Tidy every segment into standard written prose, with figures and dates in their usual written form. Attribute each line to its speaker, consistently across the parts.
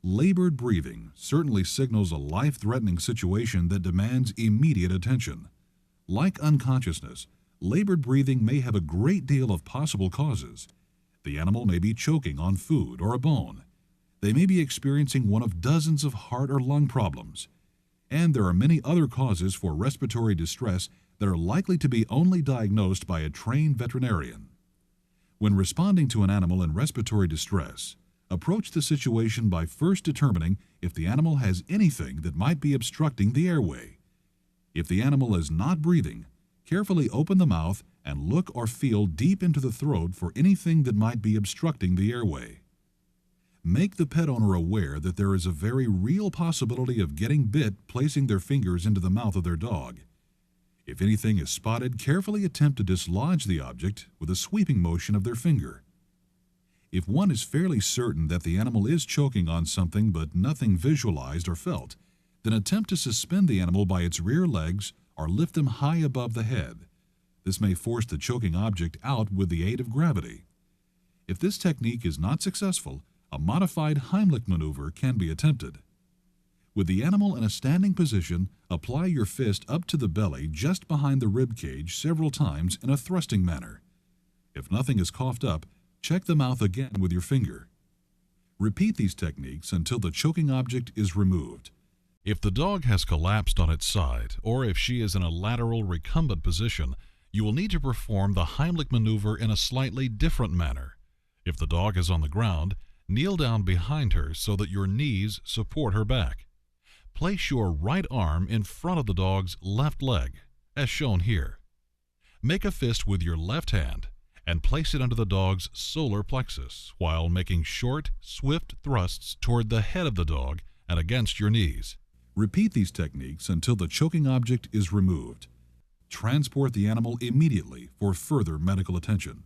Speaker 1: Labored breathing certainly signals a life-threatening situation that demands immediate attention. Like unconsciousness, labored breathing may have a great deal of possible causes. The animal may be choking on food or a bone. They may be experiencing one of dozens of heart or lung problems. And there are many other causes for respiratory distress that are likely to be only diagnosed by a trained veterinarian. When responding to an animal in respiratory distress, approach the situation by first determining if the animal has anything that might be obstructing the airway. If the animal is not breathing, carefully open the mouth and look or feel deep into the throat for anything that might be obstructing the airway. Make the pet owner aware that there is a very real possibility of getting bit placing their fingers into the mouth of their dog. If anything is spotted, carefully attempt to dislodge the object with a sweeping motion of their finger. If one is fairly certain that the animal is choking on something but nothing visualized or felt, then attempt to suspend the animal by its rear legs or lift them high above the head. This may force the choking object out with the aid of gravity. If this technique is not successful, a modified Heimlich maneuver can be attempted. With the animal in a standing position, apply your fist up to the belly just behind the rib cage several times in a thrusting manner. If nothing is coughed up, check the mouth again with your finger. Repeat these techniques until the choking object is removed. If the dog has collapsed on its side, or if she is in a lateral recumbent position, you will need to perform the Heimlich maneuver in a slightly different manner. If the dog is on the ground, kneel down behind her so that your knees support her back. Place your right arm in front of the dog's left leg, as shown here. Make a fist with your left hand and place it under the dog's solar plexus while making short, swift thrusts toward the head of the dog and against your knees. Repeat these techniques until the choking object is removed. Transport the animal immediately for further medical attention.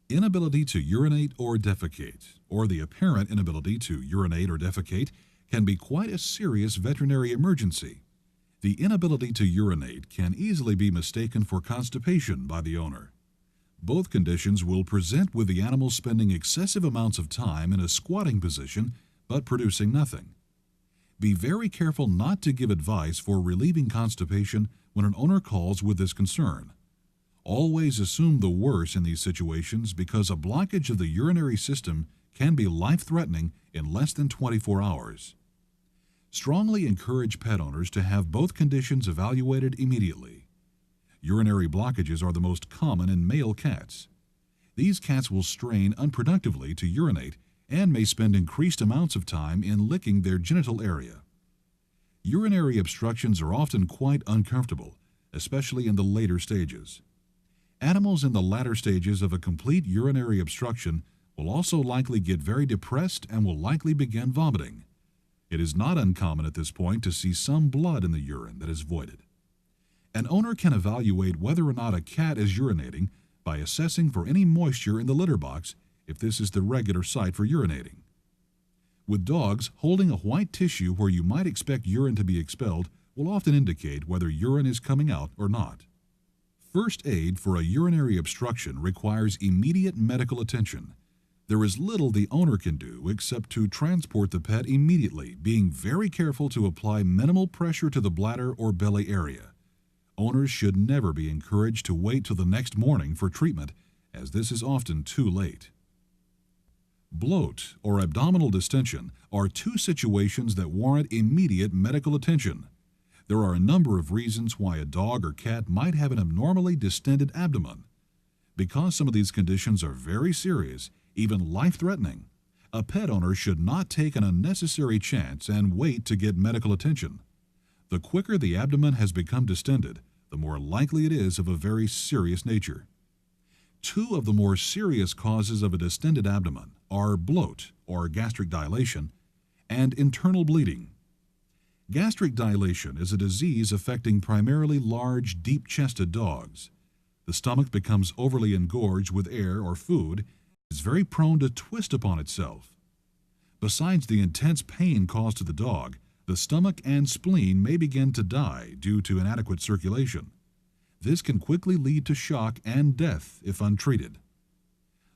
Speaker 1: Inability to urinate or defecate, or the apparent inability to urinate or defecate, can be quite a serious veterinary emergency. The inability to urinate can easily be mistaken for constipation by the owner. Both conditions will present with the animal spending excessive amounts of time in a squatting position but producing nothing. Be very careful not to give advice for relieving constipation when an owner calls with this concern. Always assume the worst in these situations because a blockage of the urinary system can be life-threatening in less than 24 hours. Strongly encourage pet owners to have both conditions evaluated immediately. Urinary blockages are the most common in male cats. These cats will strain unproductively to urinate and may spend increased amounts of time in licking their genital area. Urinary obstructions are often quite uncomfortable, especially in the later stages. Animals in the latter stages of a complete urinary obstruction will also likely get very depressed and will likely begin vomiting. It is not uncommon at this point to see some blood in the urine that is voided. An owner can evaluate whether or not a cat is urinating by assessing for any moisture in the litter box if this is the regular site for urinating. With dogs, holding a white tissue where you might expect urine to be expelled will often indicate whether urine is coming out or not. First aid for a urinary obstruction requires immediate medical attention. There is little the owner can do except to transport the pet immediately, being very careful to apply minimal pressure to the bladder or belly area. Owners should never be encouraged to wait till the next morning for treatment, as this is often too late. Bloat or abdominal distension are two situations that warrant immediate medical attention. There are a number of reasons why a dog or cat might have an abnormally distended abdomen. Because some of these conditions are very serious, even life-threatening, a pet owner should not take an unnecessary chance and wait to get medical attention. The quicker the abdomen has become distended, the more likely it is of a very serious nature. Two of the more serious causes of a distended abdomen are bloat, or gastric dilation, and internal bleeding. Gastric dilation is a disease affecting primarily large, deep-chested dogs. The stomach becomes overly engorged with air or food, is very prone to twist upon itself. Besides the intense pain caused to the dog, the stomach and spleen may begin to die due to inadequate circulation. This can quickly lead to shock and death if untreated.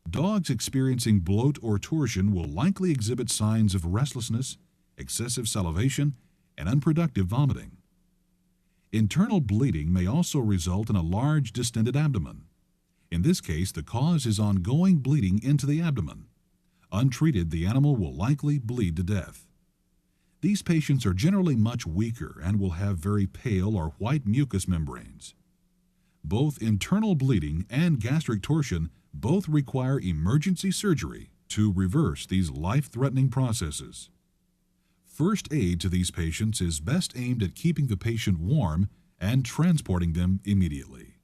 Speaker 1: Dogs experiencing bloat or torsion will likely exhibit signs of restlessness, excessive salivation, and unproductive vomiting. Internal bleeding may also result in a large distended abdomen. In this case, the cause is ongoing bleeding into the abdomen. Untreated, the animal will likely bleed to death. These patients are generally much weaker and will have very pale or white mucous membranes. Both internal bleeding and gastric torsion both require emergency surgery to reverse these life-threatening processes. First aid to these patients is best aimed at keeping the patient warm and transporting them immediately.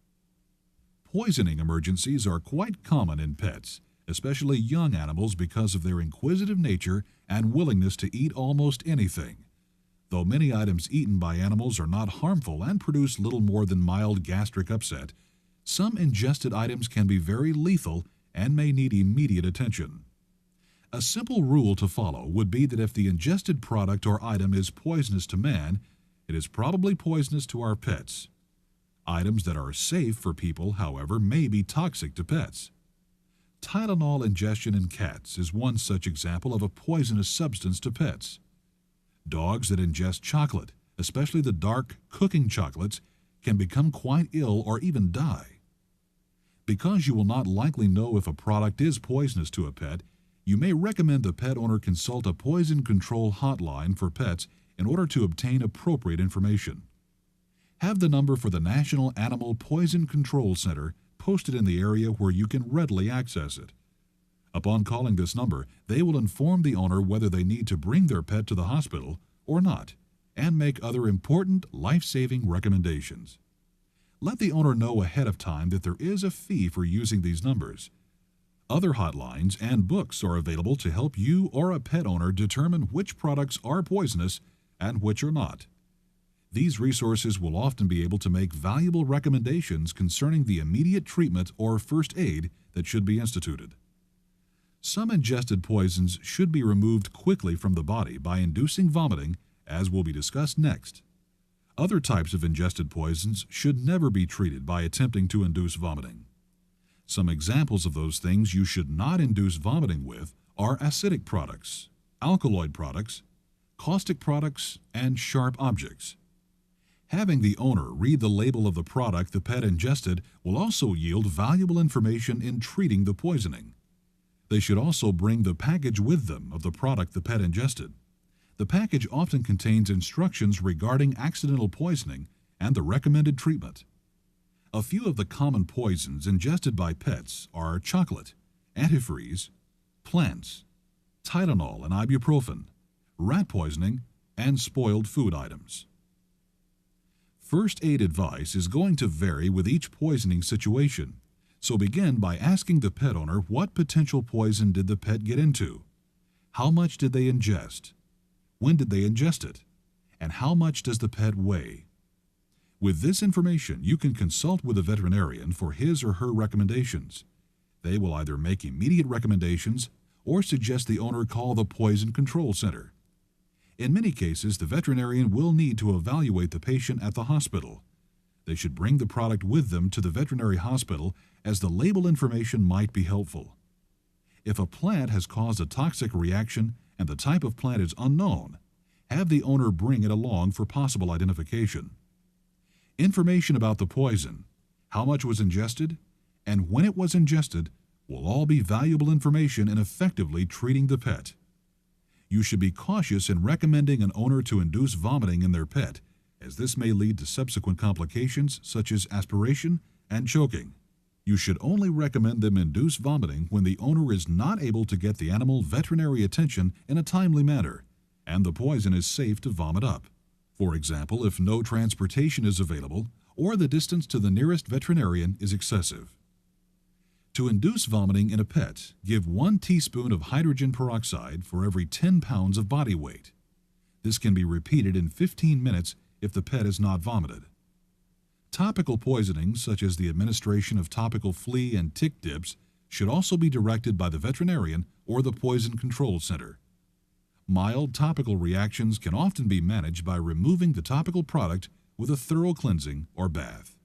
Speaker 1: Poisoning emergencies are quite common in pets, especially young animals, because of their inquisitive nature and willingness to eat almost anything. Though many items eaten by animals are not harmful and produce little more than mild gastric upset, some ingested items can be very lethal and may need immediate attention. A simple rule to follow would be that if the ingested product or item is poisonous to man, it is probably poisonous to our pets. Items that are safe for people, however, may be toxic to pets. Tylenol ingestion in cats is one such example of a poisonous substance to pets. Dogs that ingest chocolate, especially the dark cooking chocolates, can become quite ill or even die. Because you will not likely know if a product is poisonous to a pet, you may recommend the pet owner consult a poison control hotline for pets in order to obtain appropriate information. Have the number for the National Animal Poison Control Center posted in the area where you can readily access it. Upon calling this number, they will inform the owner whether they need to bring their pet to the hospital or not, and make other important life-saving recommendations. Let the owner know ahead of time that there is a fee for using these numbers. Other hotlines and books are available to help you or a pet owner determine which products are poisonous and which are not. These resources will often be able to make valuable recommendations concerning the immediate treatment or first aid that should be instituted. Some ingested poisons should be removed quickly from the body by inducing vomiting, as will be discussed next. Other types of ingested poisons should never be treated by attempting to induce vomiting. Some examples of those things you should not induce vomiting with are acidic products, alkaloid products, caustic products, and sharp objects. Having the owner read the label of the product the pet ingested will also yield valuable information in treating the poisoning. They should also bring the package with them of the product the pet ingested. The package often contains instructions regarding accidental poisoning and the recommended treatment. A few of the common poisons ingested by pets are chocolate, antifreeze, plants, Tylenol and ibuprofen, rat poisoning, and spoiled food items. First aid advice is going to vary with each poisoning situation, so begin by asking the pet owner what potential poison did the pet get into, how much did they ingest, when did they ingest it, and how much does the pet weigh. With this information, you can consult with a veterinarian for his or her recommendations. They will either make immediate recommendations or suggest the owner call the Poison Control Center. In many cases, the veterinarian will need to evaluate the patient at the hospital. They should bring the product with them to the veterinary hospital, as the label information might be helpful. If a plant has caused a toxic reaction and the type of plant is unknown, have the owner bring it along for possible identification. Information about the poison, how much was ingested, and when it was ingested will all be valuable information in effectively treating the pet. You should be cautious in recommending an owner to induce vomiting in their pet, as this may lead to subsequent complications such as aspiration and choking. You should only recommend them induce vomiting when the owner is not able to get the animal veterinary attention in a timely manner, and the poison is safe to vomit up. For example, if no transportation is available or the distance to the nearest veterinarian is excessive. To induce vomiting in a pet, give 1 teaspoon of hydrogen peroxide for every 10 pounds of body weight. This can be repeated in 15 minutes if the pet is not vomited. Topical poisonings, such as the administration of topical flea and tick dips, should also be directed by the veterinarian or the Poison Control Center. Mild topical reactions can often be managed by removing the topical product with a thorough cleansing or bath.